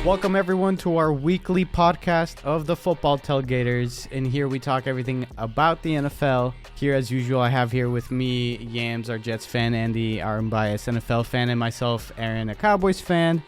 Welcome everyone to our weekly podcast of the Football Tailgaters. And here we talk everything about the NFL. Here as usual, I have here with me Yams, our Jets fan, Andy, our unbiased NFL fan, and myself, Aaron, a Cowboys fan.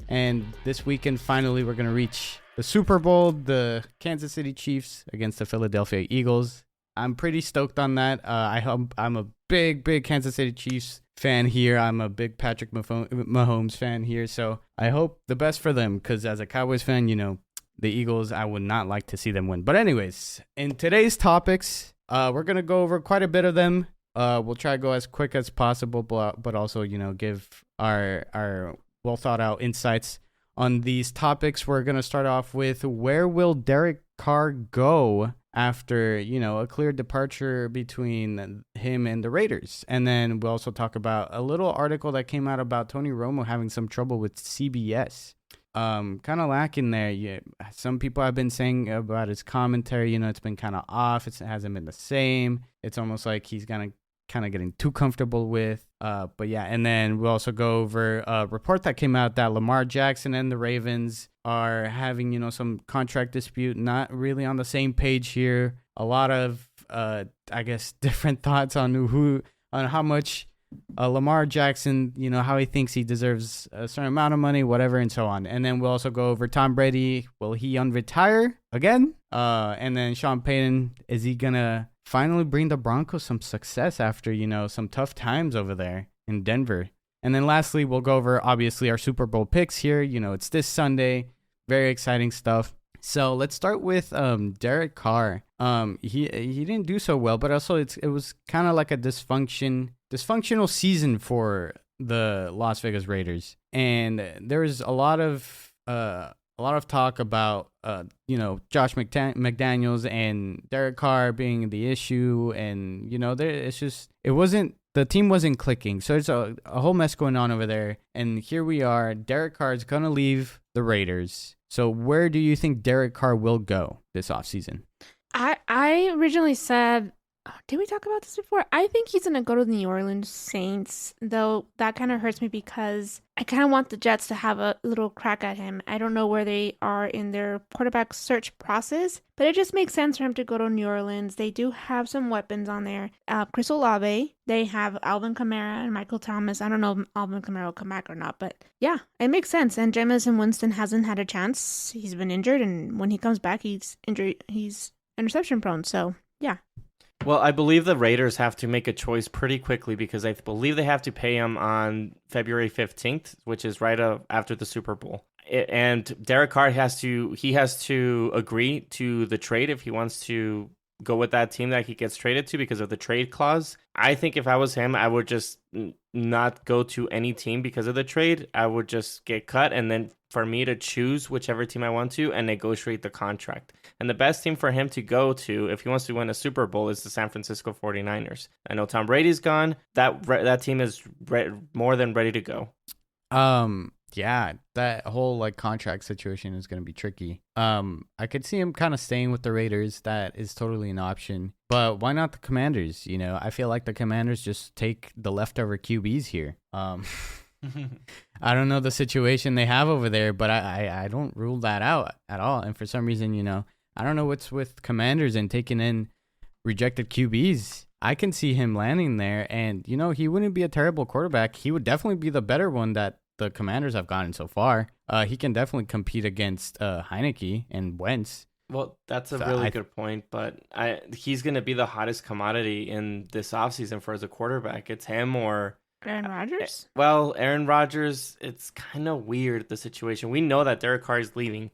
And this weekend, finally, we're going to reach the Super Bowl, the Kansas City Chiefs against the Philadelphia Eagles. I'm pretty stoked on that. I'm a big Kansas City Chiefs fan here. I'm a big Patrick Mahomes fan here. So I hope the best for them because as a Cowboys fan, you know, the Eagles, I would not like to see them win. But anyways, in today's topics, we're going to go over quite a bit of them. We'll try to go as quick as possible, but also, you know, give our well thought out insights on these topics. We're going to start off with where will Derek Carr go after, you know, a clear departure between him and the Raiders. And then we'll also talk about a little article that came out about Tony Romo having some trouble with CBS. Kind of lacking there. Yeah, some people have been saying about his commentary, you know, it's been kind of off. It hasn't been the same. It's almost like he's kind of getting too comfortable with. But yeah, and then we'll also go over a report that came out that Lamar Jackson and the Ravens are having, you know, some contract dispute, not really on the same page here. A lot of, I guess, different thoughts on how much Lamar Jackson, you know, how he thinks he deserves a certain amount of money, whatever, and so on. And then we'll also go over Tom Brady. Will he unretire again? And then Sean Peyton, is he gonna finally bring the Broncos some success after, you know, some tough times over there in Denver? And then lastly, we'll go over, obviously, our Super Bowl picks here. You know, it's this Sunday. Very exciting stuff. So let's start with Derek Carr. He didn't do so well, but also it was kind of like a dysfunctional season for the Las Vegas Raiders. And there was a lot of talk about you know, Josh McDaniels and Derek Carr being the issue, and you know, the team wasn't clicking. So there's a whole mess going on over there. And here we are. Derek Carr is going to leave the Raiders. So where do you think Derek Carr will go this offseason? I originally said, did we talk about this before? I think he's going to go to the New Orleans Saints, though that kind of hurts me because I kind of want the Jets to have a little crack at him. I don't know where they are in their quarterback search process, but it just makes sense for him to go to New Orleans. They do have some weapons on there. Chris Olave, they have Alvin Kamara and Michael Thomas. I don't know if Alvin Kamara will come back or not, but yeah, it makes sense. And Jameis Winston hasn't had a chance. He's been injured, and when he comes back, he's interception prone. So yeah. Well, I believe the Raiders have to make a choice pretty quickly because I believe they have to pay him on February 15th, which is right after the Super Bowl. And Derek Carr has to agree to the trade if he wants to go with that team that he gets traded to because of the trade clause. I think if I was him, I would just not go to any team because of the trade. I would just get cut, and then for me to choose whichever team I want to and negotiate the contract. And the best team for him to go to if he wants to win a Super Bowl is the San Francisco 49ers. I know Tom Brady's gone. That team is more than ready to go. Yeah, that whole like contract situation is going to be tricky. I could see him kind of staying with the Raiders. That is totally an option. But why not the Commanders? You know, I feel like the Commanders just take the leftover QBs here. I don't know the situation they have over there, but I don't rule that out at all. And for some reason, you know, I don't know what's with Commanders and taking in rejected QBs. I can see him landing there, and, you know, he wouldn't be a terrible quarterback. He would definitely be the better one that the Commanders have gotten so far. He can definitely compete against Heineke and Wentz. Well, that's a really good point, but he's going to be the hottest commodity in this offseason for as a quarterback. It's him or Aaron Rodgers? Well, Aaron Rodgers, it's kind of weird, the situation. We know that Derek Carr is leaving.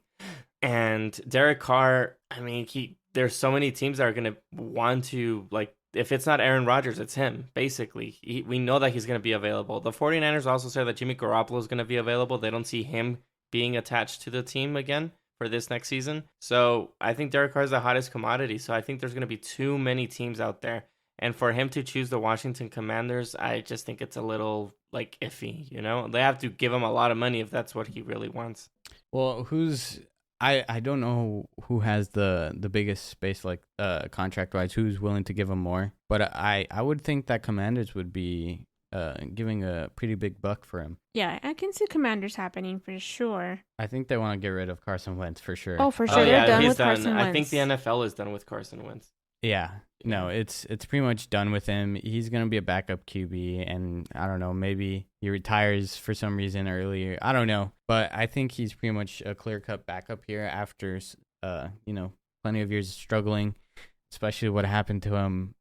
And Derek Carr, I mean, there's so many teams that are going to want to, like, if it's not Aaron Rodgers, it's him, basically. We know that he's going to be available. The 49ers also said that Jimmy Garoppolo is going to be available. They don't see him being attached to the team again for this next season. So I think Derek Carr is the hottest commodity. So I think there's going to be too many teams out there. And for him to choose the Washington Commanders, I just think it's a little, like, iffy, you know? They have to give him a lot of money if that's what he really wants. Well, I don't know who has the biggest space, like contract wise, who's willing to give him more. But I would think that Commanders would be giving a pretty big buck for him. Yeah, I can see Commanders happening for sure. I think they want to get rid of Carson Wentz for sure. Oh, for sure. They're done with Carson Wentz. I think the NFL is done with Carson Wentz. Yeah. No, it's pretty much done with him. He's going to be a backup QB, and I don't know, maybe he retires for some reason earlier. I don't know, but I think he's pretty much a clear-cut backup here after, plenty of years of struggling, especially what happened to him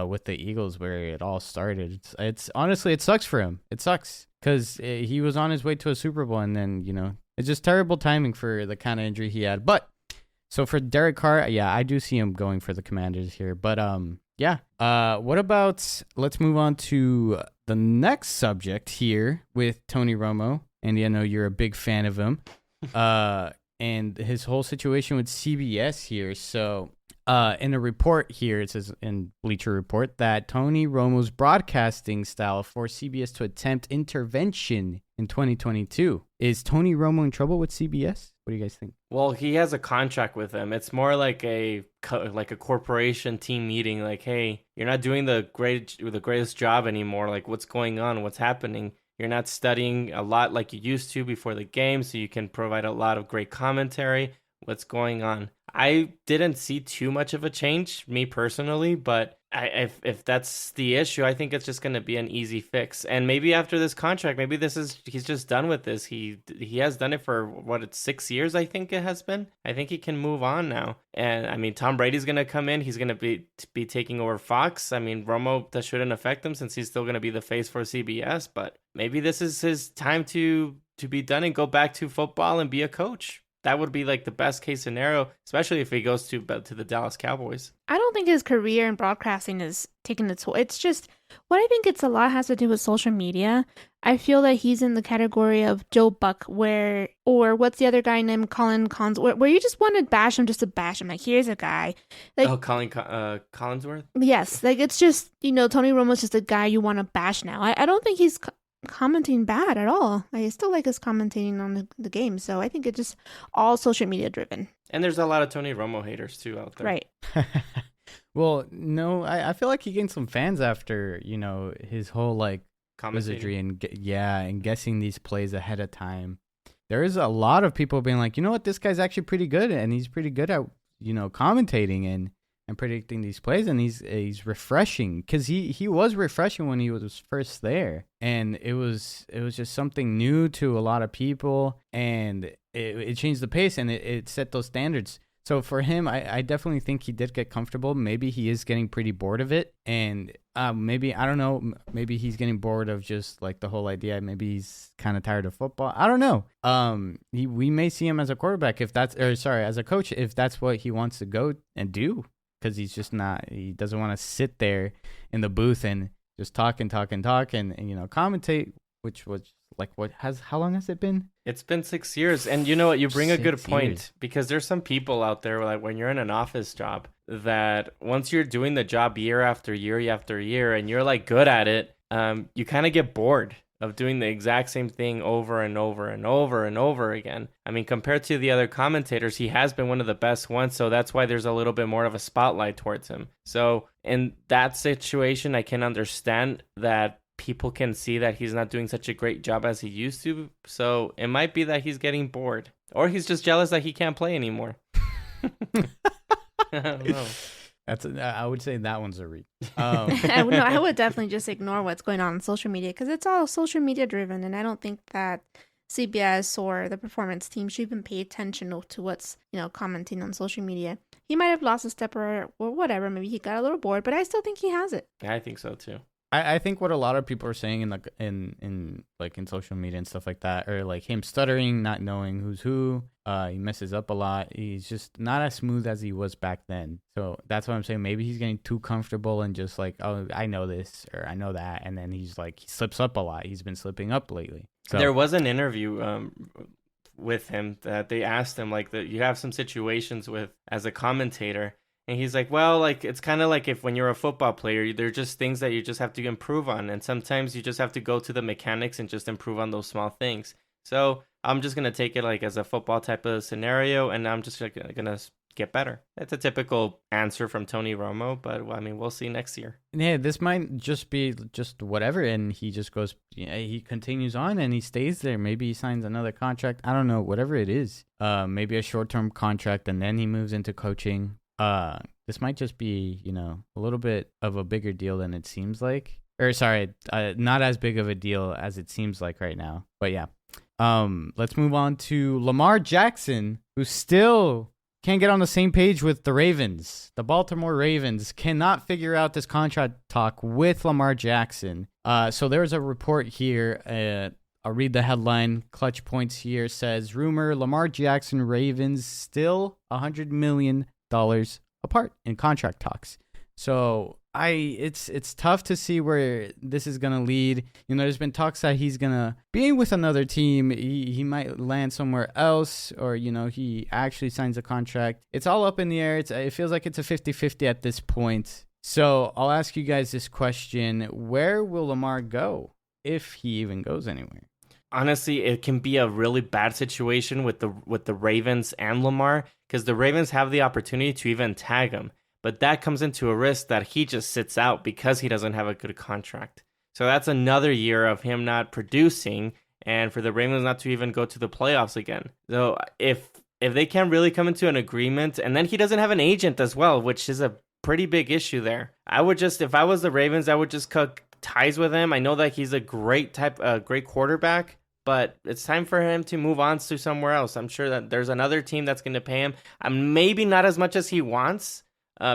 with the Eagles where it all started. It's honestly, it sucks for him. It sucks because he was on his way to a Super Bowl, and then, it's just terrible timing for the kind of injury he had. But so for Derek Carr, yeah, I do see him going for the Commanders here. But what about, let's move on to the next subject here with Tony Romo. And I know you're a big fan of him. And his whole situation with CBS here. So in a report here, it says in Bleacher Report that Tony Romo's broadcasting style forced CBS to attempt intervention in 2022. Is Tony Romo in trouble with CBS? What do you guys think? Well, he has a contract with them. It's more like a corporation team meeting. Like, hey, you're not doing the greatest job anymore. Like, what's going on? What's happening? You're not studying a lot like you used to before the game, so you can provide a lot of great commentary. What's going on? I didn't see too much of a change, me personally, but if that's the issue, I think it's just going to be an easy fix. And maybe after this contract, maybe he's just done with this. He has done it for it's 6 years, I think it has been. I think he can move on now. And I mean, Tom Brady's going to come in. He's going to be taking over Fox. I mean, Romo, that shouldn't affect him since he's still going to be the face for CBS. But maybe this is his time to be done and go back to football and be a coach. That would be like the best case scenario, especially if he goes to the Dallas Cowboys. I don't think his career in broadcasting is taking the toll. It's just what I think it's a lot has to do with social media. I feel that he's in the category of Joe Buck, or what's the other guy named Colin Cons, where you just want to bash him just to bash him. Like, here's a guy. Like, Colin Collinsworth? Yes. Like, it's just, Tony Romo's just a guy you want to bash now. I don't think he's commenting bad at all. I still like his commentating on the game, so I think it's just all social media driven. And there's a lot of Tony Romo haters too out there. Right. Well, no, I feel like he gained some fans after, his whole wizardry and guessing these plays ahead of time. There is a lot of people being like, you know what, this guy's actually pretty good, and he's pretty good at, commentating and predicting these plays, and he's refreshing, because he was refreshing when he was first there, and it was just something new to a lot of people, and it changed the pace, and it set those standards. So for him, I definitely think he did get comfortable. Maybe he is getting pretty bored of it, and maybe, I don't know, maybe he's getting bored of just like the whole idea. Maybe he's kind of tired of football. I don't know. We may see him as a quarterback as a coach, if that's what he wants to go and do. Because he doesn't want to sit there in the booth and just talk and commentate, which was how long has it been? It's been 6 years. And you know what? You bring a good point, years. Because there's some people out there, like when you're in an office job, that once you're doing the job year after year after year and you're like good at it, you kind of get bored of doing the exact same thing over and over and over and over again. I mean, compared to the other commentators, he has been one of the best ones, so that's why there's a little bit more of a spotlight towards him. So in that situation, I can understand that people can see that he's not doing such a great job as he used to. So it might be that he's getting bored, or he's just jealous that he can't play anymore. I don't know. I would say that one's a reach. I would definitely just ignore what's going on social media, because it's all social media driven, and I don't think that CBS or the performance team should even pay attention to what's commenting on social media. He might have lost a step or whatever. Maybe he got a little bored, but I still think he has it. Yeah, I think so too. I think what a lot of people are saying in social media and stuff like that, or like him stuttering, not knowing who's who. He messes up a lot. He's just not as smooth as he was back then. So that's what I'm saying. Maybe he's getting too comfortable and just like, oh, I know this or I know that, and then he slips up a lot. He's been slipping up lately. So there was an interview with him that they asked him you have some situations with as a commentator. And he's like, well, it's kind of like if when you're a football player, there are just things that you just have to improve on. And sometimes you just have to go to the mechanics and just improve on those small things. So I'm just going to take it as a football type of scenario. And I'm just going to get better. That's a typical answer from Tony Romo, but I mean, we'll see next year. Yeah, this might just be just whatever, and he just goes, he continues on and he stays there. Maybe he signs another contract. I don't know, whatever it is. Maybe a short-term contract, and then he moves into coaching. This might just be, a little bit of a bigger deal than it seems like. Or sorry, not as big of a deal as it seems like right now. But yeah. Let's move on to Lamar Jackson, who still can't get on the same page with the Ravens. The Baltimore Ravens cannot figure out this contract talk with Lamar Jackson. So there's a report here. I'll read the headline. Clutch Points here says, rumor Lamar Jackson Ravens still $100 million apart in contract talks. So it's tough to see where this is gonna lead. There's been talks that he's gonna be with another team. He might land somewhere else, or he actually signs a contract. It's all up in the air. It feels like it's a 50-50 at this point. So I'll ask you guys this question: where will Lamar go, if he even goes anywhere? Honestly, it can be a really bad situation with the Ravens and Lamar, because the Ravens have the opportunity to even tag him. But that comes into a risk that he just sits out because he doesn't have a good contract. So that's another year of him not producing, and for the Ravens not to even go to the playoffs again. So if they can't really come into an agreement, and then he doesn't have an agent as well, which is a pretty big issue there. If I was the Ravens, I would just cut ties with him. I know that he's a great quarterback, but it's time for him to move on to somewhere else. I'm sure that there's another team that's going to pay him. Maybe not as much as he wants,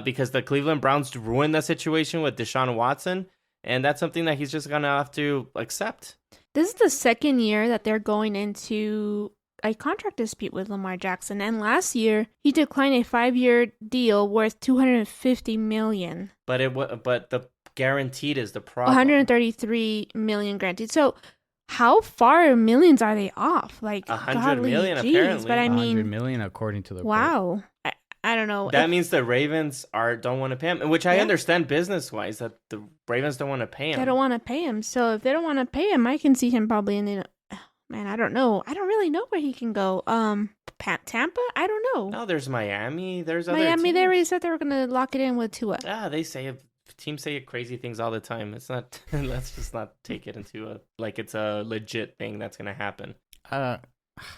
because the Cleveland Browns ruined that situation with Deshaun Watson, and that's something that he's just going to have to accept. This is the second year that they're going into a contract dispute with Lamar Jackson, and last year he declined a 5-year deal worth $250 million. But the guaranteed is the problem. $133 million guaranteed. So how far millions are they off? Like $100 million apparently. But I mean, $100 million according to the wow. I don't know. That means the Ravens don't want to pay him, which I understand business-wise, that the Ravens don't want to pay him. They don't want to pay him. So if they don't want to pay him, I can see him probably in man, I don't know. I don't really know where he can go. Tampa? I don't know. No, there's Miami. There's other Miami, teams. they already said they were going to lock it in with Tua. Teams say crazy things all the time. It's not. Let's just not take it into it's a legit thing that's going to happen.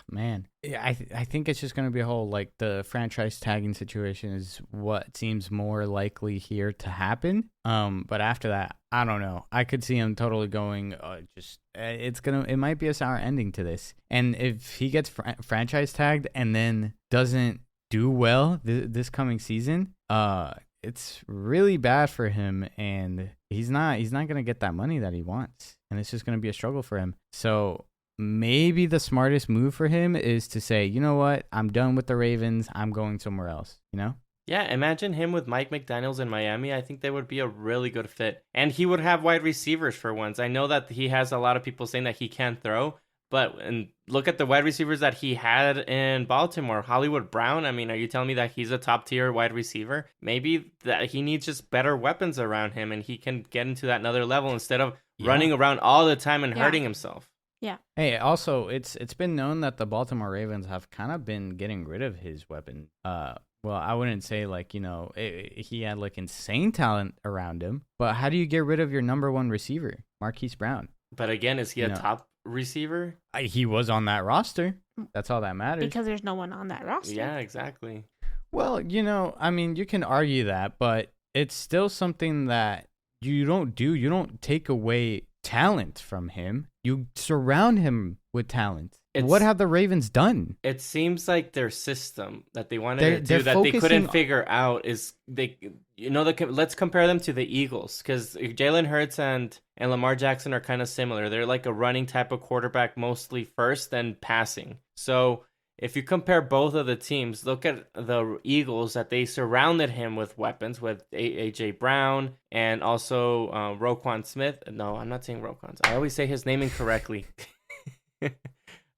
Man, I think it's just going to be a whole, the franchise tagging situation is what seems more likely here to happen. But after that, I don't know. I could see him totally going, it might be a sour ending to this. And if he gets franchise tagged and then doesn't do well this coming season, it's really bad for him, and he's not going to get that money that he wants. And it's just going to be a struggle for him. So maybe the smartest move for him is to say, you know what, I'm done with the Ravens. I'm going somewhere else, Yeah, imagine him with Mike McDaniels in Miami. I think they would be a really good fit. And he would have wide receivers for once. I know that he has a lot of people saying that he can't throw, and look at the wide receivers that he had in Baltimore. Hollywood Brown, are you telling me that he's a top-tier wide receiver? Maybe that he needs just better weapons around him, and he can get into that another level instead of running around all the time and hurting himself. Yeah. Hey, also, it's been known that the Baltimore Ravens have kind of been getting rid of his weapon. Well, I wouldn't say he had insane talent around him, but how do you get rid of your number one receiver, Marquise Brown? But again, is he a top receiver? He was on that roster. That's all that matters. Because there's no one on that roster. Yeah, exactly. Well, you can argue that, but it's still something that you don't do. You don't take away talent from him. You surround him with talent. What have the Ravens done? It seems like their system that they wanted to do that they couldn't figure out is let's compare them to the Eagles, because Jalen Hurts and Lamar Jackson are kind of similar. They're like a running type of quarterback, mostly first, then passing. So if you compare both of the teams, look at the Eagles, that they surrounded him with weapons, with A.J. Brown and also Roquan Smith. No, I'm not saying Roquan. I always say his name incorrectly.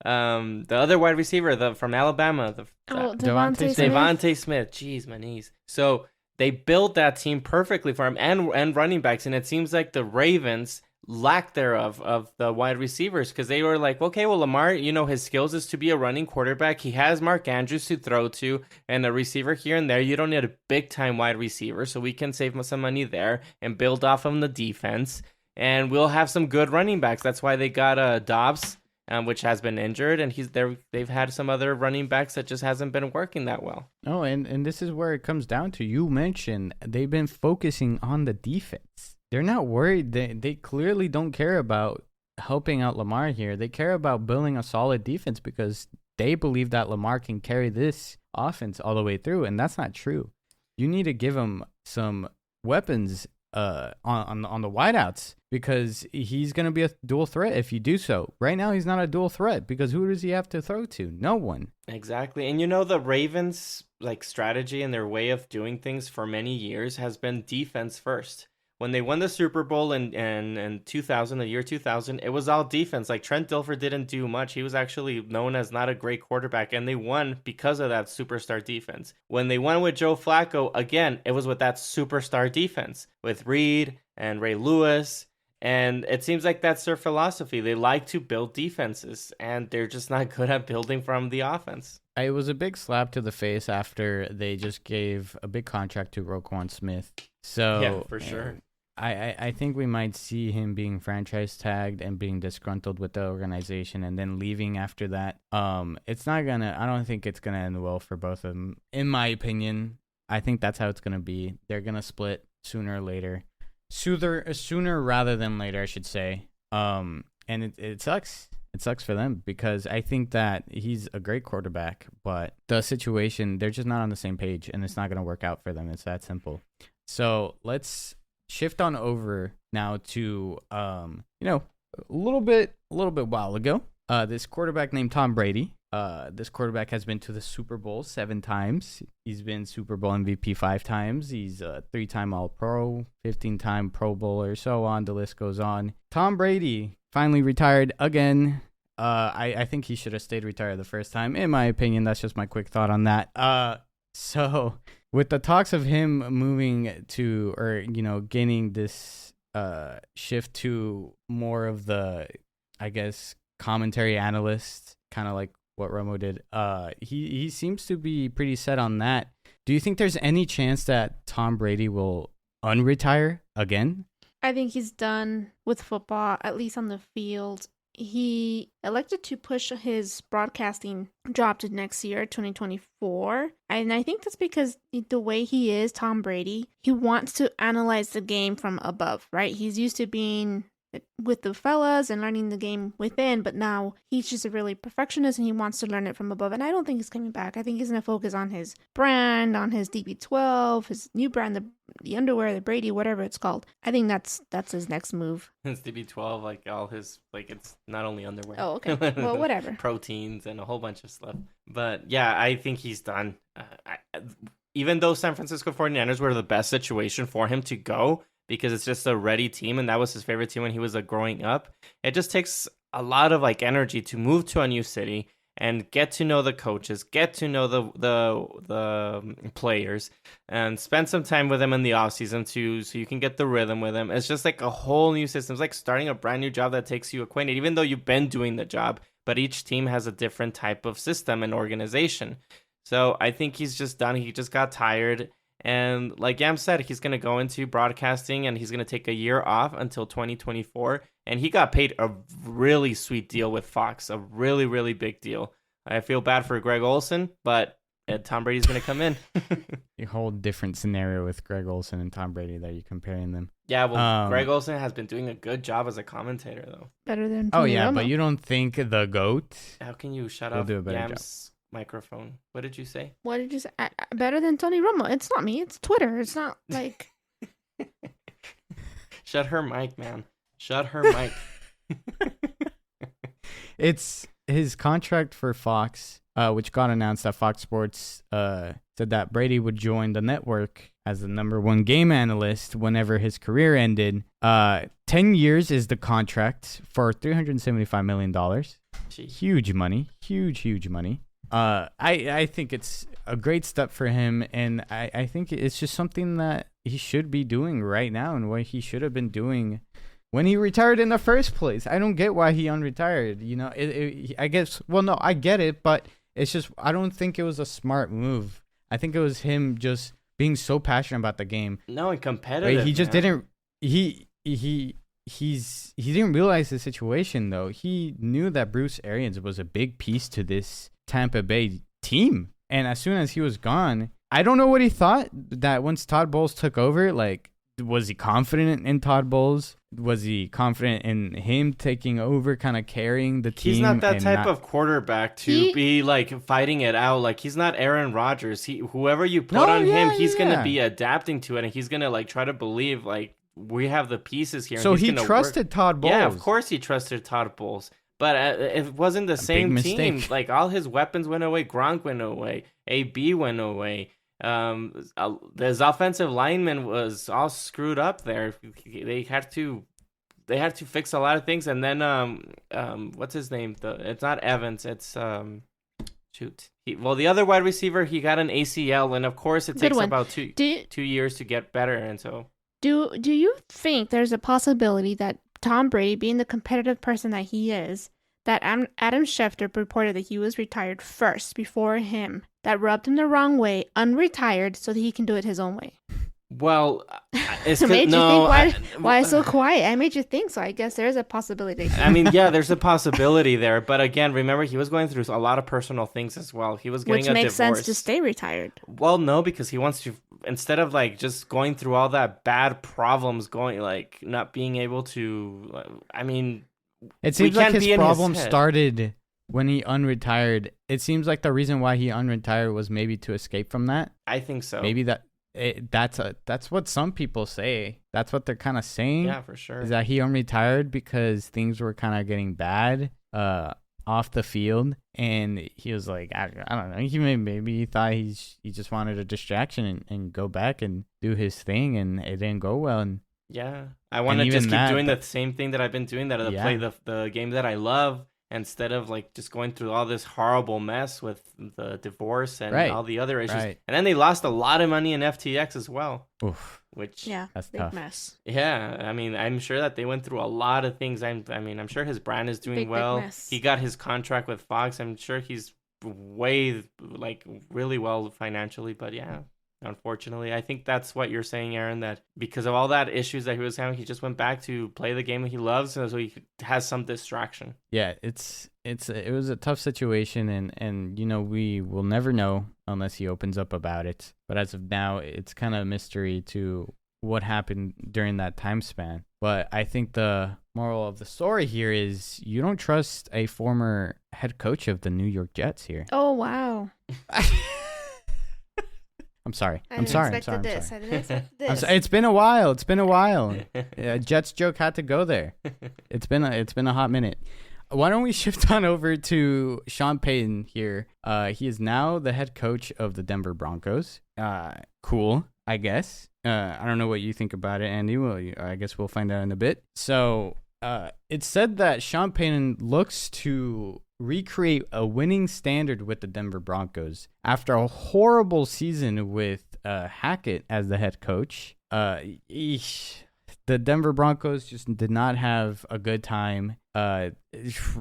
The other wide receiver from Alabama, Devontae Smith. Jeez, my knees. So they built that team perfectly for him, and running backs. And it seems like the Ravens lack thereof of the wide receivers, because they were like, okay, well, Lamar, his skills is to be a running quarterback. He has Mark Andrews to throw to and a receiver here and there. You don't need a big time wide receiver, so we can save some money there and build off of the defense, and we'll have some good running backs. That's why they got Dobbs, which has been injured, and they've had some other running backs that just hasn't been working that well. Oh, and this is where it comes down to. You mentioned they've been focusing on the defense. They're not worried. They clearly don't care about helping out Lamar here. They care about building a solid defense because they believe that Lamar can carry this offense all the way through, and that's not true. You need to give him some weapons on the wideouts because he's going to be a dual threat if you do so. Right now, he's not a dual threat because who does he have to throw to? No one. Exactly. And the Ravens strategy and their way of doing things for many years has been defense first. When they won the Super Bowl in 2000, the year 2000, it was all defense. Like Trent Dilfer didn't do much. He was actually known as not a great quarterback, and they won because of that superstar defense. When they won with Joe Flacco, again, it was with that superstar defense with Reed and Ray Lewis. And it seems like that's their philosophy. They like to build defenses, and they're just not good at building from the offense. It was a big slap to the face after they just gave a big contract to Roquan Smith. So yeah, for sure. I think we might see him being franchise tagged and being disgruntled with the organization and then leaving after that. I don't think it's gonna end well for both of them. In my opinion, I think that's how it's gonna be. They're gonna split sooner or later. Sooner rather than later, I should say. And it sucks. It sucks for them because I think that he's a great quarterback, but the situation, they're just not on the same page, and it's not going to work out for them. It's that simple. So let's shift on over now to, a little bit while ago, this quarterback named Tom Brady. This quarterback has been to the Super Bowl 7 times. He's been Super Bowl MVP 5 times. He's a 3-time All-Pro, 15-time Pro Bowler, so on. The list goes on. Tom Brady finally retired again. I think he should have stayed retired the first time. In my opinion, that's just my quick thought on that. So with the talks of him moving to, or, gaining this shift to more of the, I guess, commentary analyst, kind of like what Romo did, he seems to be pretty set on that. Do you think there's any chance that Tom Brady will unretire again? I think he's done with football, at least on the field. He elected to push his broadcasting job to next year, 2024. And I think that's because the way he is, Tom Brady, he wants to analyze the game from above, right? He's used to being with the fellas and learning the game within, but now he's just a really perfectionist and he wants to learn it from above. And I don't think he's coming back. I think he's going to focus on his brand, on his DB12, his new brand, the underwear, the Brady, whatever it's called. I think that's his next move. His DB12, like all his, like, it's not only underwear. Oh, okay. Well, whatever. Proteins and a whole bunch of stuff. But yeah, I think he's done. Even though San Francisco 49ers were the best situation for him to go, because it's just a ready team, and that was his favorite team when he was growing up. It just takes a lot of energy to move to a new city and get to know the coaches, get to know the players, and spend some time with them in the offseason too, so you can get the rhythm with them. It's just like a whole new system. It's like starting a brand new job that takes you acquainted, even though you've been doing the job, but each team has a different type of system and organization. So I think he's just done. He just got tired. And like Yam said, he's going to go into broadcasting and he's going to take a year off until 2024. And he got paid a really sweet deal with Fox, a really, really big deal. I feel bad for Greg Olsen, but Tom Brady's going to come in. A whole different scenario with Greg Olsen and Tom Brady that you're comparing them. Yeah, well, Greg Olsen has been doing a good job as a commentator, though. Better than Tony Romo. But you don't think the GOAT? How can you shut up Yam's microphone? What did you say? What did you say? Better than Tony Romo. It's not me. It's Twitter. It's not like. Shut her mic, man. Shut her mic. It's his contract for Fox, which got announced at Fox Sports, said that Brady would join the network as the #1 game analyst whenever his career ended. 10 years is the contract for $375 million. Jeez. Huge money. Huge money. I think it's a great step for him, and I think it's just something that he should be doing right now and what he should have been doing when he retired in the first place. I don't get why he unretired. You know, I guess. Well, no, I get it, but it's just I don't think it was a smart move. I think it was him just being so passionate about the game. No, and competitive. Right? He just didn't. He didn't realize the situation though. He knew that Bruce Arians was a big piece to this Tampa Bay team, and as soon as he was gone, I don't know what he thought. That once Todd Bowles took over, like, was he confident in Todd Bowles? Was he confident in him taking over, kind of carrying the team? He's not that type of quarterback to be like fighting it out. Like, he's not Aaron Rodgers. Whoever you put on him, he's gonna be adapting to it, and he's gonna like try to believe like we have the pieces here. So he trusted Todd Bowles. Yeah, of course he trusted Todd Bowles. But it wasn't the same team. Like, all his weapons went away. Gronk went away. AB went away. His offensive lineman was all screwed up there. They had to fix a lot of things. And then what's his name? It's not Evans. It's the other wide receiver, he got an ACL, and of course it takes about 2 years to get better. And so, do you think there's a possibility that Tom Brady, being the competitive person that he is, that Adam Schefter reported that he was retired first before him, that rubbed him the wrong way, unretired, so that he can do it his own way? Well, it's made you think, why so quiet? I made you think, so I guess there's a possibility. I mean, yeah, there's a possibility there. But again, remember, he was going through a lot of personal things as well. He was getting a divorce. Which makes sense to stay retired. Well, no, because he wants to, instead of like just going through all that bad problems, going like not being able to, I mean, it seems like his problem started when he unretired. It seems like the reason why he unretired was maybe to escape from that. I think so. Maybe that's what some people say. That's what they're kind of saying. Yeah, for sure. Is that he unretired because things were kind of getting bad off the field, and he was like, I don't know. He maybe he thought he just wanted a distraction and go back and do his thing, and it didn't go well. And yeah, I want to just keep doing the same thing that I've been doing, that play the game that I love, instead of like just going through all this horrible mess with the divorce and all the other issues. Right. And then they lost a lot of money in FTX as well. Oof. Which that's big tough. Mess. Yeah, I mean, I'm sure that they went through a lot of things. I'm sure his brand is doing well. He got his contract with Fox. I'm sure he's really well financially, but yeah. Unfortunately, I think that's what you're saying, Aaron, that because of all that issues that he was having, he just went back to play the game that he loves, so he has some distraction. Yeah, it was a tough situation, and you know, we will never know unless he opens up about it. But as of now, it's kind of a mystery to what happened during that time span. But I think the moral of the story here is you don't trust a former head coach of the New York Jets here. Oh, wow. I'm sorry. I didn't expect this. It's been a while. Jets joke had to go there. It's been a hot minute. Why don't we shift on over to Sean Payton here? He is now the head coach of the Denver Broncos. Cool, I guess. I don't know what you think about it, Andy. Well, I guess we'll find out in a bit. So it's said that Sean Payton looks to recreate a winning standard with the Denver Broncos after a horrible season with Hackett as the head coach. The Denver Broncos just did not have a good time.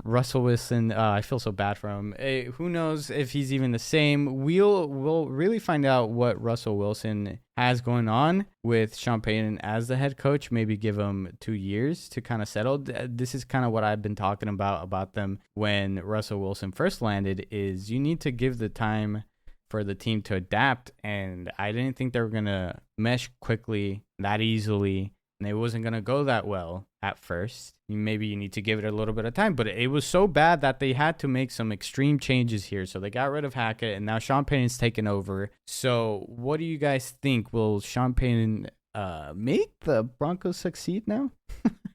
Russell Wilson, I feel so bad for him. Who knows if he's even the same? We'll really find out what Russell Wilson has going on with Sean Payton as the head coach. Maybe give him 2 years to kind of settle. This is kind of what I've been talking about them when Russell Wilson first landed, is you need to give the time for the team to adapt. And I didn't think they were going to mesh quickly that easily. And it wasn't going to go that well at first. Maybe you need to give it a little bit of time. But it was so bad that they had to make some extreme changes here. So they got rid of Hackett, and now Sean Payton's taken over. So what do you guys think? Will Sean Payton make the Broncos succeed now?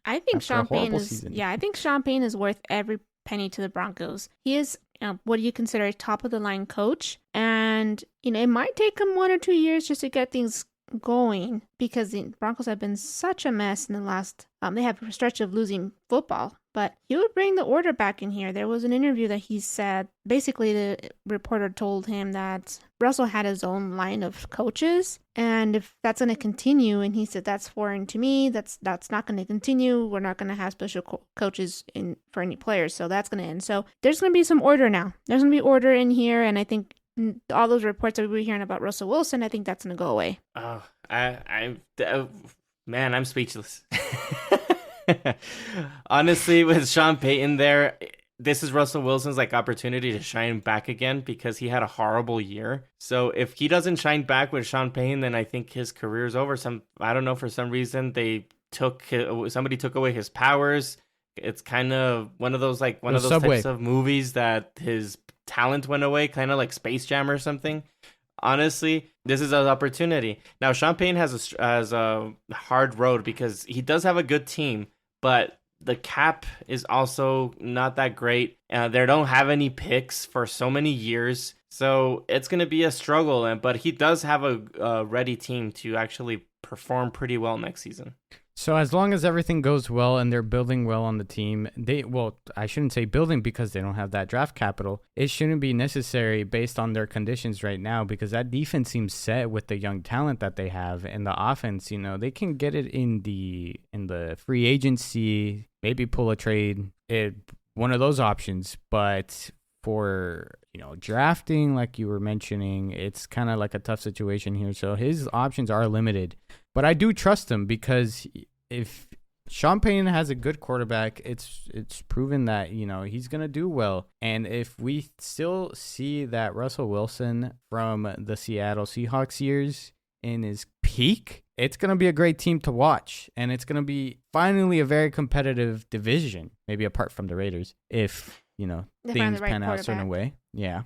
I think Sean Payton is. Yeah, I think Sean Payton is worth every penny to the Broncos. He is what do you consider a top of the line coach, and it might take him 1 or 2 years just to get things going, because the Broncos have been such a mess in the last they have a stretch of losing football but he would bring the order back in here. There was an interview that he said, basically the reporter told him that Russell had his own line of coaches, and if that's going to continue, and he said, that's foreign to me, that's not going to continue, we're not going to have special coaches in for any players, so that's going to end. So there's going to be some order now. There's going to be order in here, and I think all those reports that we were hearing about Russell Wilson, I think that's going to go away. Oh, man, I'm speechless. Honestly, with Sean Payton there, this is Russell Wilson's opportunity to shine back again because he had a horrible year. So if he doesn't shine back with Sean Payton, then I think his career's over. I don't know, for some reason somebody took away his powers. It's kind of one of those types of movies that his talent went away, kind of like Space Jam or something. Honestly, this is an opportunity. Now, Sean Payton has a hard road because he does have a good team, but the cap is also not that great. They don't have any picks for so many years, so it's going to be a struggle. But he does have a ready team to actually perform pretty well next season. So as long as everything goes well and they're building well on the team, I shouldn't say building because they don't have that draft capital. It shouldn't be necessary based on their conditions right now because that defense seems set with the young talent that they have, and the offense, they can get it in the free agency, maybe pull a trade, one of those options. But for drafting, like you were mentioning, it's kind of like a tough situation here. So his options are limited. But I do trust him because if Sean Payton has a good quarterback, it's proven that, he's going to do well. And if we still see that Russell Wilson from the Seattle Seahawks years in his peak, it's going to be a great team to watch. And it's going to be finally a very competitive division, maybe apart from the Raiders, if, things pan out a certain way. Yeah.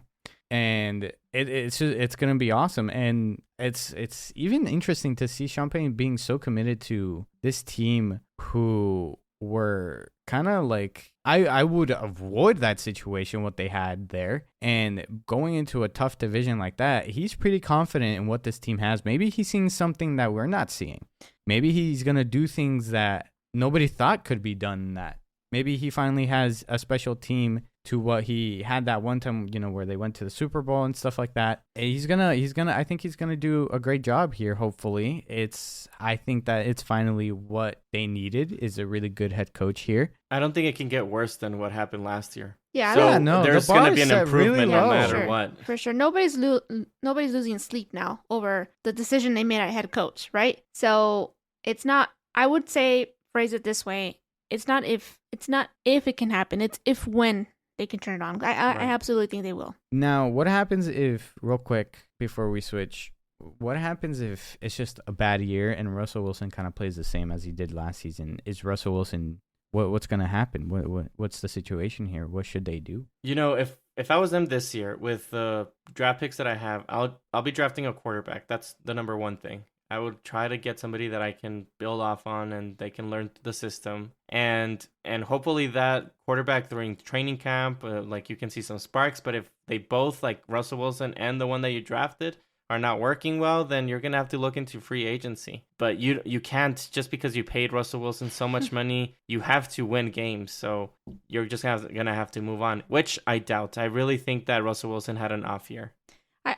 And it's going to be awesome. And it's even interesting to see Sean Payton being so committed to this team who were kind of like, I would avoid that situation, what they had there. And going into a tough division like that, he's pretty confident in what this team has. Maybe he's seeing something that we're not seeing. Maybe he's going to do things that nobody thought could be done. That maybe he finally has a special team to what he had that one time, where they went to the Super Bowl and stuff like that. I think he's gonna do a great job here. Hopefully, I think that it's finally what they needed, is a really good head coach here. I don't think it can get worse than what happened last year. Yeah, there's going to be an improvement really no low. matter what. For sure, nobody's losing sleep now over the decision they made at head coach, right? So it's not. I would say, phrase it this way: it's not if it can happen. It's if when they can turn it on. I absolutely think they will. Now, what happens if, real quick, before we switch, what happens if it's just a bad year and Russell Wilson kind of plays the same as he did last season? Is Russell Wilson, what's going to happen? What's the situation here? What should they do? If I was them this year with the draft picks that I have, I'll be drafting a quarterback. That's the number one thing. I would try to get somebody that I can build off on and they can learn the system. And hopefully that quarterback during training camp, you can see some sparks. But if they both, like Russell Wilson and the one that you drafted, are not working well, then you're going to have to look into free agency. But you can't, just because you paid Russell Wilson so much money, you have to win games. So you're just going to have to move on, which I doubt. I really think that Russell Wilson had an off year.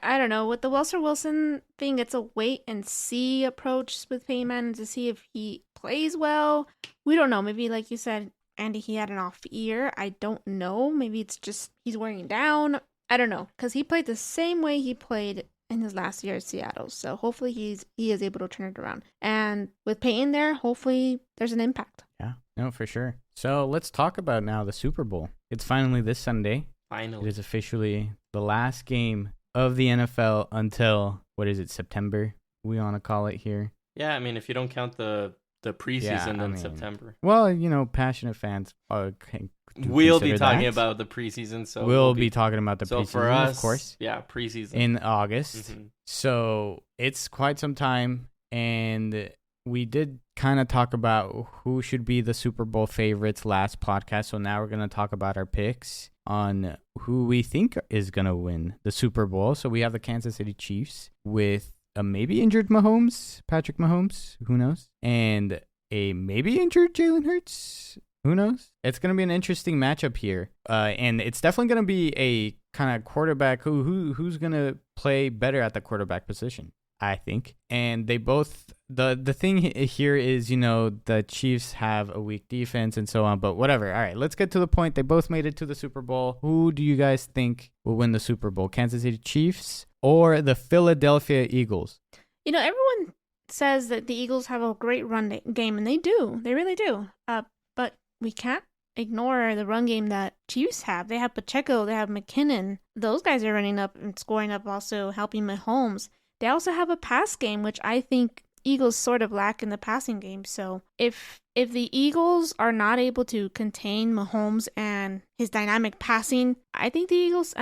I don't know. With the Russell Wilson thing, it's a wait and see approach with Payman to see if he plays well. We don't know. Maybe, like you said, Andy, he had an off year. I don't know. Maybe it's just he's wearing down. I don't know. Because he played the same way he played in his last year at Seattle. So hopefully he is able to turn it around. And with Payton there, hopefully there's an impact. Yeah, no, for sure. So let's talk about now the Super Bowl. It's finally this Sunday. Finally. It is officially the last game of the NFL until, September? We want to call it here. Yeah, I mean, if you don't count the preseason, then September. Well, passionate fans we'll be talking about the preseason. So we'll be talking about the preseason, for us, of course. Yeah, preseason. In August. Mm-hmm. So it's quite some time, and we did kind of talk about who should be the Super Bowl favorites last podcast. So now we're going to talk about our picks on who we think is going to win the Super Bowl. So we have the Kansas City Chiefs with a maybe injured Patrick Mahomes, who knows, and a maybe injured Jalen Hurts, Who knows? It's going to be an interesting matchup here. And it's definitely going to be a kind of quarterback who's going to play better at the quarterback position, I think. And they both, the thing here is, the Chiefs have a weak defense and so on, but whatever. All right, let's get to the point. They both made it to the Super Bowl. Who do you guys think will win the Super Bowl? Kansas City Chiefs or the Philadelphia Eagles? Everyone says that the Eagles have a great run game, and they do. They really do. But we can't ignore the run game that Chiefs have. They have Pacheco. They have McKinnon. Those guys are running up and scoring up, also helping Mahomes. They also have a pass game, which I think Eagles sort of lack in the passing game. So if the Eagles are not able to contain Mahomes and his dynamic passing, I think the Eagles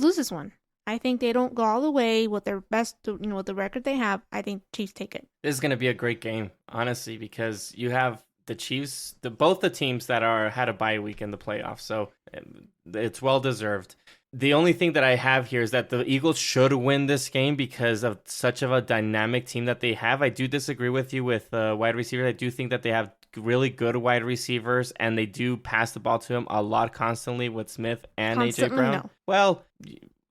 lose this one. I think they don't go all the way with their best, with the record they have. I think Chiefs take it. This is going to be a great game, honestly, because you have the Chiefs, both the teams that had a bye week in the playoffs, so it's well deserved. The only thing that I have here is that the Eagles should win this game because of such of a dynamic team that they have. I do disagree with you with wide receivers. I do think that they have really good wide receivers, and they do pass the ball to him a lot constantly with Smith and AJ Brown. No. Well,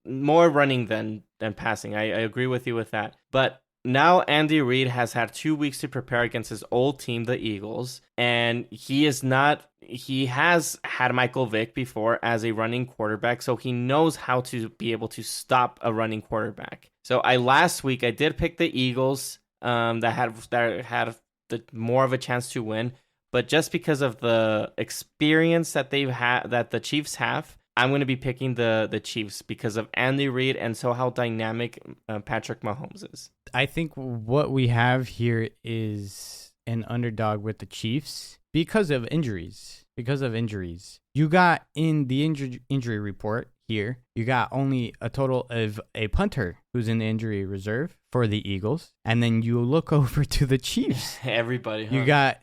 more running than passing. I agree with you with that. But now Andy Reid has had 2 weeks to prepare against his old team, the Eagles, and he has had Michael Vick before as a running quarterback, so he knows how to be able to stop a running quarterback. So last week I did pick the Eagles that had the more of a chance to win, but just because of the experience that that the Chiefs have, I'm going to be picking the Chiefs because of Andy Reid and so how dynamic Patrick Mahomes is. I think what we have here is an underdog with the Chiefs because of injuries. You got in the injury report here, you got only a total of a punter who's in the injury reserve for the Eagles. And then you look over to the Chiefs. Everybody, huh?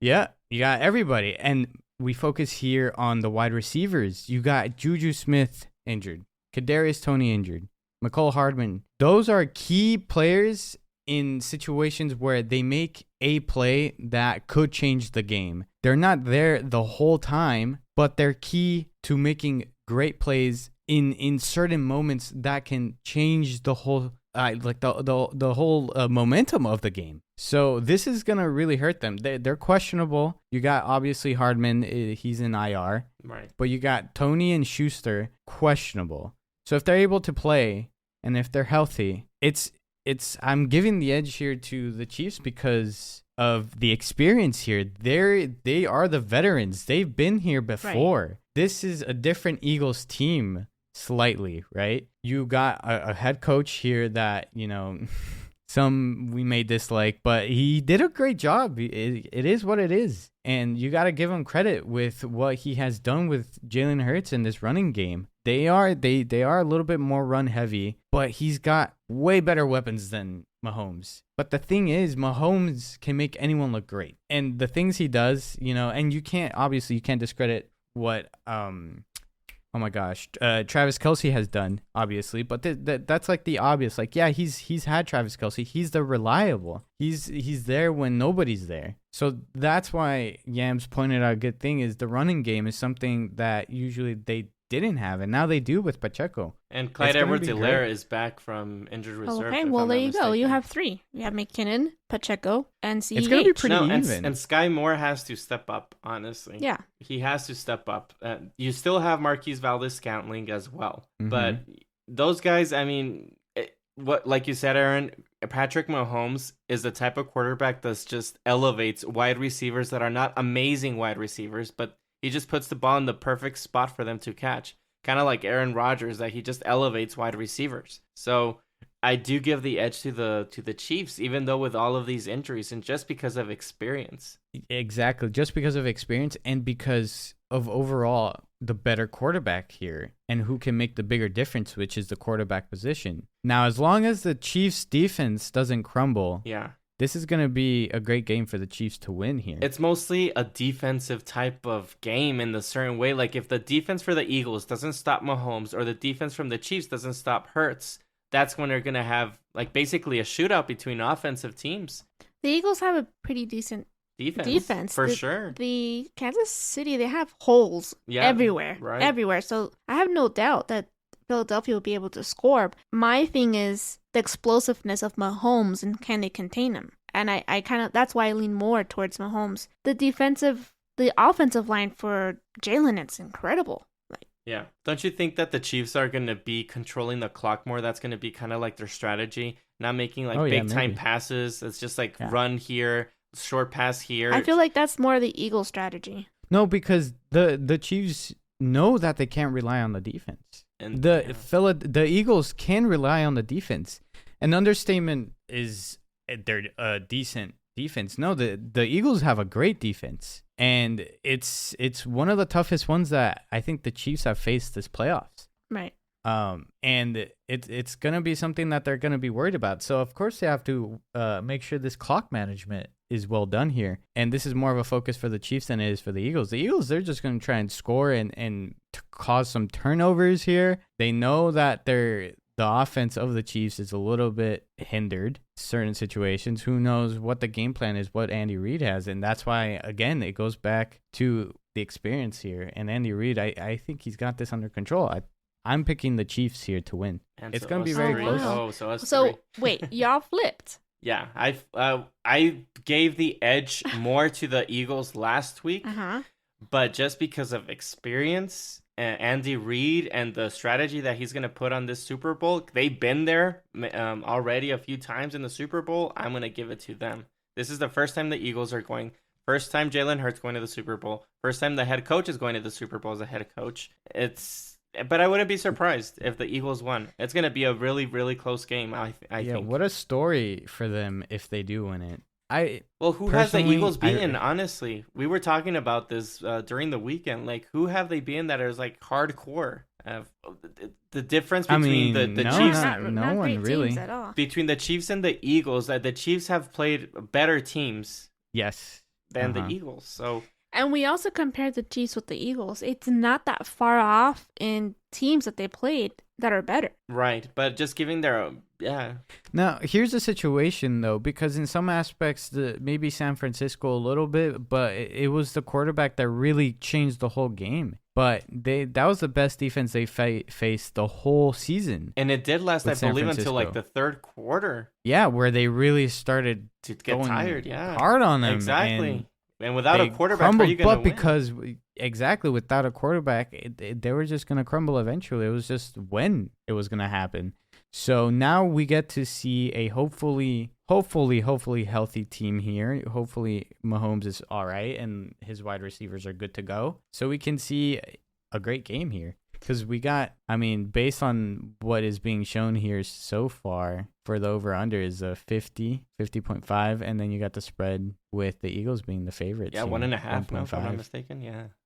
You got everybody. And we focus here on the wide receivers. You got Juju Smith injured, Kadarius Toney injured, Mecole Hardman. Those are key players in situations where they make a play that could change the game. They're not there the whole time, but they're key to making great plays in certain moments that can change the whole the whole momentum of the game. So this is gonna really hurt them. They're questionable. You got obviously Hardman, he's in IR, right? But you got Toney and Schuster questionable. So if they're able to play and if they're healthy, I'm giving the edge here to the Chiefs because of the experience here. They are the veterans. They've been here before. Right. This is a different Eagles team. Slightly, right? You got a head coach here that, some we may dislike, but he did a great job. It is what it is. And you got to give him credit with what he has done with Jalen Hurts in this running game. They are a little bit more run heavy, but he's got way better weapons than Mahomes. But the thing is, Mahomes can make anyone look great. And the things he does, and you can't discredit what oh my gosh, Travis Kelce has done, obviously, but that's like the obvious. Like, yeah, he's had Travis Kelce. He's the reliable. He's there when nobody's there. So that's why Yams pointed out a good thing is the running game is something that usually they didn't have, and now they do with Pacheco. And Clyde Edwards-Helaire is back from injured reserve. Okay, well, there you go. You have three. You have McKinnon, Pacheco, and CEH. It's going to be pretty even. And Sky Moore has to step up, honestly. Yeah. He has to step up. You still have Marquise Valdes-Scantling as well. Mm-hmm. But those guys, like you said, Aaron, Patrick Mahomes is the type of quarterback that just elevates wide receivers that are not amazing wide receivers, but he just puts the ball in the perfect spot for them to catch. Kind of like Aaron Rodgers, that he just elevates wide receivers. So I do give the edge to the Chiefs, even though with all of these injuries, and just because of experience. Exactly, just because of experience and because of overall the better quarterback here and who can make the bigger difference, which is the quarterback position. Now, as long as the Chiefs' defense doesn't crumble, this is going to be a great game for the Chiefs to win here. It's mostly a defensive type of game in the certain way. Like if the defense for the Eagles doesn't stop Mahomes or the defense from the Chiefs doesn't stop Hurts, that's when they're going to have like basically a shootout between offensive teams. The Eagles have a pretty decent Defense. For sure. The Kansas City, they have holes everywhere. Right. Everywhere. So I have no doubt that Philadelphia will be able to score. My thing is the explosiveness of Mahomes and can they contain him? And I kind of, that's why I lean more towards Mahomes. The offensive line for Jalen, it's incredible. Yeah. Don't you think that the Chiefs are going to be controlling the clock more? That's going to be kind of like their strategy. Not making big time passes. It's just run here, short pass here. I feel like that's more the Eagles' strategy. No, because the Chiefs know that they can't rely on the defense. And the Eagles can rely on the defense. An understatement is they're a decent defense. No, the Eagles have a great defense, and it's one of the toughest ones that I think the Chiefs have faced this playoffs. Right. And it's gonna be something that they're gonna be worried about. So of course they have to make sure this clock management is well done here. And this is more of a focus for the Chiefs than it is for the Eagles. The Eagles, they're just gonna try and score and cause some turnovers here. They know that the offense of the Chiefs is a little bit hindered in certain situations. Who knows what the game plan is, what Andy Reid has. And that's why, again, it goes back to the experience here. And Andy Reid, I think he's got this under control. I'm picking the Chiefs here to win. And it's going to be very close. Wow. So wait, y'all flipped. Yeah, I gave the edge more to the Eagles last week, but just because of experience, Andy Reid and the strategy that he's going to put on this Super Bowl, they've been there already a few times in the Super Bowl. I'm going to give it to them. This is the first time the Eagles are going. First time Jalen Hurts going to the Super Bowl. First time the head coach is going to the Super Bowl as a head coach. But I wouldn't be surprised if the Eagles won. It's going to be a really, really close game, I think. What a story for them if they do win it. Who has the Eagles beaten, honestly? We were talking about this during the weekend. Who have they been that is, hardcore? The difference between the Chiefs... No one, really. At all. Between the Chiefs and the Eagles, that the Chiefs have played better teams than the Eagles, so... And we also compared the Chiefs with the Eagles. It's not that far off in teams that they played that are better. Right, but just giving their Now, here's the situation, though, because in some aspects, maybe San Francisco a little bit, but it was the quarterback that really changed the whole game. But that was the best defense they faced the whole season. And it did last, I believe, until the third quarter. Yeah, where they really started to get tired, hard on them. Exactly. And without a quarterback, how are you going to win? Because without a quarterback, they were just going to crumble eventually. It was just when it was going to happen. So now we get to see a hopefully healthy team here. Hopefully Mahomes is all right and his wide receivers are good to go. So we can see a great game here. Because based on what is being shown here so far for the over-under is a 50.5, and then you got the spread with the Eagles being the favorites. Yeah, 1.5, no, if I'm not mistaken,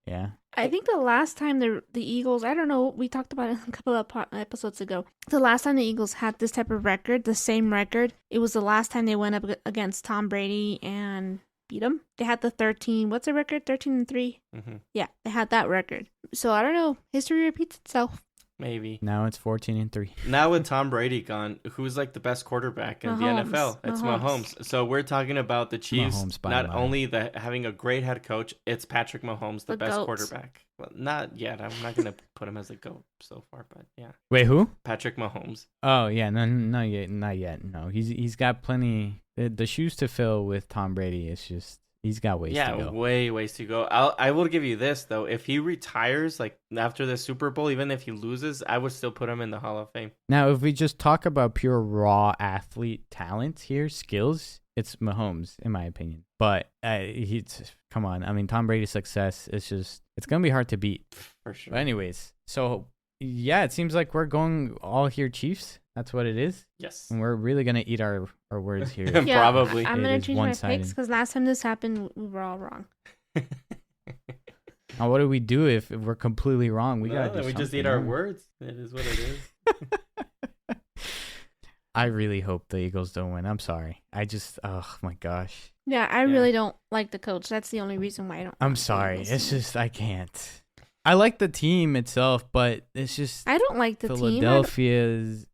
Yeah. I think the last time the Eagles, I don't know, we talked about it a couple of episodes ago. The last time the Eagles had this type of record, the same record, it was the last time they went up against Tom Brady and beat him. They had the 13, what's the record? 13-3? Mm-hmm. Yeah, they had that record. So I don't know. History repeats itself. Maybe. Now it's 14-3. Now with Tom Brady gone, who's the best quarterback in the NFL? It's Mahomes. So we're talking about the Chiefs. Not only having a great head coach, it's Patrick Mahomes, the best quarterback. Well, not yet. I'm not gonna put him as a GOAT so far, but yeah. Wait, who? Patrick Mahomes. Oh yeah, no, not yet. No, he's got plenty. The shoes to fill with Tom Brady. It's just. He's got ways to go. Yeah, ways to go. I will give you this, though. If he retires, after the Super Bowl, even if he loses, I would still put him in the Hall of Fame. Now, if we just talk about pure raw athlete talent here, skills, it's Mahomes, in my opinion. But come on. Tom Brady's success, it's going to be hard to beat. For sure. But anyways, so, yeah, it seems like we're going all here Chiefs. That's what it is. Yes. And we're really going to eat our words here. Yeah, probably. I'm going to change my picks because last time this happened, we were all wrong. Now, what do we do if we're completely wrong? We just eat our words. It is what it is. I really hope the Eagles don't win. I'm sorry. Oh my gosh. Yeah, I really don't like the coach. That's the only reason why I don't. I'm sorry. It's just, I can't. I like the team itself, but it's just. I don't like the Philadelphia's.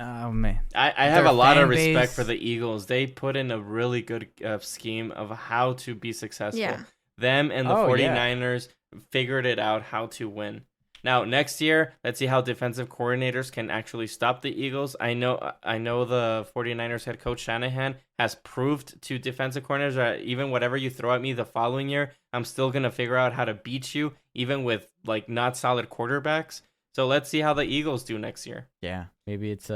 Oh man, I have Their a lot of fan respect base- for the Eagles. They put in a really good scheme of how to be successful. Yeah. Them and the Oh, yeah. 49ers figured it out how to win. Now, next year, let's see how defensive coordinators can actually stop the Eagles. I know the 49ers head coach Shanahan has proved to defensive coordinators that even whatever you throw at me the following year, I'm still going to figure out how to beat you, even with like not solid quarterbacks. So let's see how the Eagles do next year. yeah, maybe it's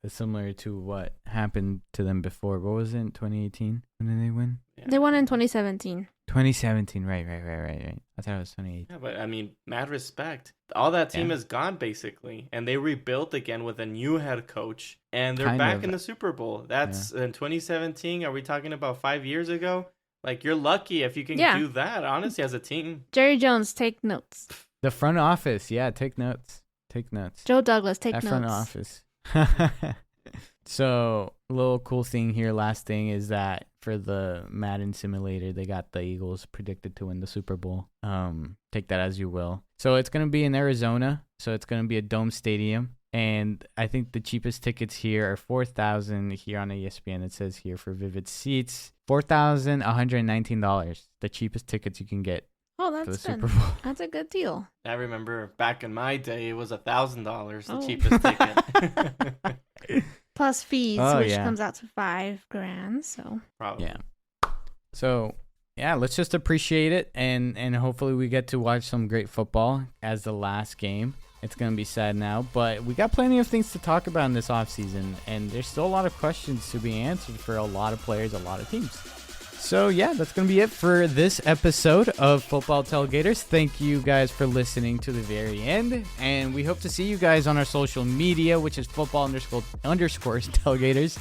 similar to what happened to them before. What was it in 2018? When did they win? Yeah. They won in 2017. 2017. Right. I thought it was 2018. Yeah, but I mean, mad respect. All that team Yeah. is gone basically, and they rebuilt again with a new head coach, and they're Kind back of. in the Super Bowl. That's in 2017. Are we talking about 5 years ago? Like, you're lucky if you can Yeah. do that, honestly, as a team. Jerry Jones, take notes. The front office, yeah, take notes. Take notes. Joe Douglas, take That notes. front office. So, a little cool thing here, last thing, is that for the Madden simulator, they got the Eagles predicted to win the Super Bowl. Take that as you will. So, it's going to be in Arizona. So, it's going to be a dome stadium. And I think the cheapest tickets here are $4,000 here on ESPN. It says here for Vivid Seats, $4,119. The cheapest tickets you can get Oh, for the that's Super good. Bowl. That's a good deal. I remember back in my day, it was $1,000, the Oh. cheapest ticket. Plus fees, Oh, which yeah. comes out to $5,000. So Probably. Yeah. So, yeah, let's just appreciate it, and hopefully we get to watch some great football as the last game. It's going to be sad now, but we got plenty of things to talk about in this offseason, and there's still a lot of questions to be answered for a lot of players, a lot of teams. So, yeah, that's going to be it for this episode of Football Tailgaters. Thank you guys for listening to the very end, and we hope to see you guys on our social media, which is football_underscores tailgaters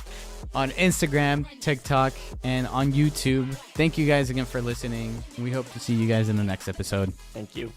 on Instagram, TikTok, and on YouTube. Thank you guys again for listening. We hope to see you guys in the next episode. Thank you.